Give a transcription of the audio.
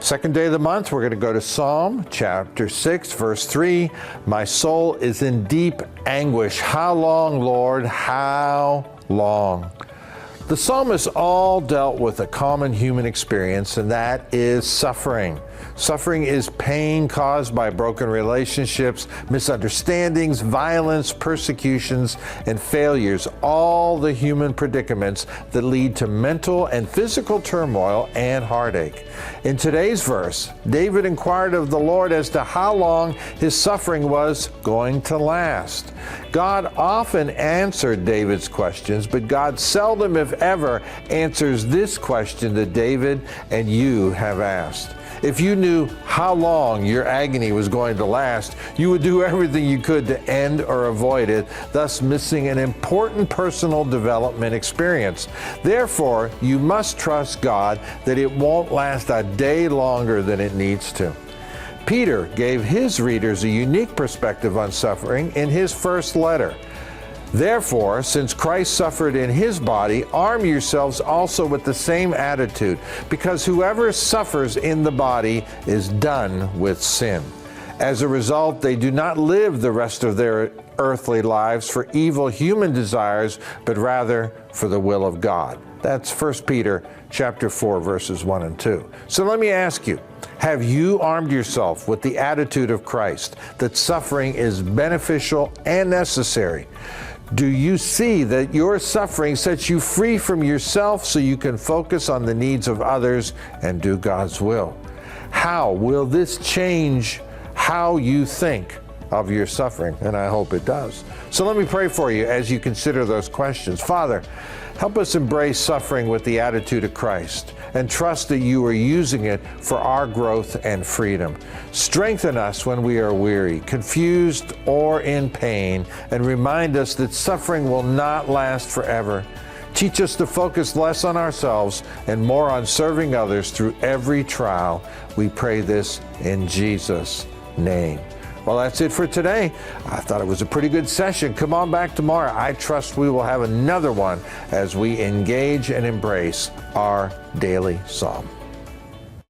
Second day of the month, we're going to go to Psalm chapter 6, verse 3. My soul is in deep anguish. How long, Lord? How long? The psalmists all dealt with a common human experience, and that is suffering. Suffering is pain caused by broken relationships, misunderstandings, violence, persecutions, and failures, all the human predicaments that lead to mental and physical turmoil and heartache. In today's verse, David inquired of the Lord as to how long his suffering was going to last. God often answered David's questions, but God seldom, if ever, answers this question that David and you have asked. If you knew how long your agony was going to last, you would do everything you could to end or avoid it, thus missing an important personal development experience. Therefore, you must trust God that it won't last a day longer than it needs to. Peter gave his readers a unique perspective on suffering in his first letter. Therefore, since Christ suffered in his body, arm yourselves also with the same attitude, because whoever suffers in the body is done with sin. As a result, they do not live the rest of their earthly lives for evil human desires, but rather for the will of God. That's 1 Peter chapter 4, verses 1 and 2. So let me ask you, have you armed yourself with the attitude of Christ, that suffering is beneficial and necessary? Do you see that your suffering sets you free from yourself so you can focus on the needs of others and do God's will? How will this change how you think of your suffering? And I hope it does. So let me pray for you as you consider those questions. Father, help us embrace suffering with the attitude of Christ and trust that you are using it for our growth and freedom. Strengthen us when we are weary, confused, or in pain, and remind us that suffering will not last forever. Teach us to focus less on ourselves and more on serving others through every trial. We pray this in Jesus' name. Well, that's it for today. I thought it was a pretty good session. Come on back tomorrow. I trust we will have another one as we engage and embrace our daily psalm.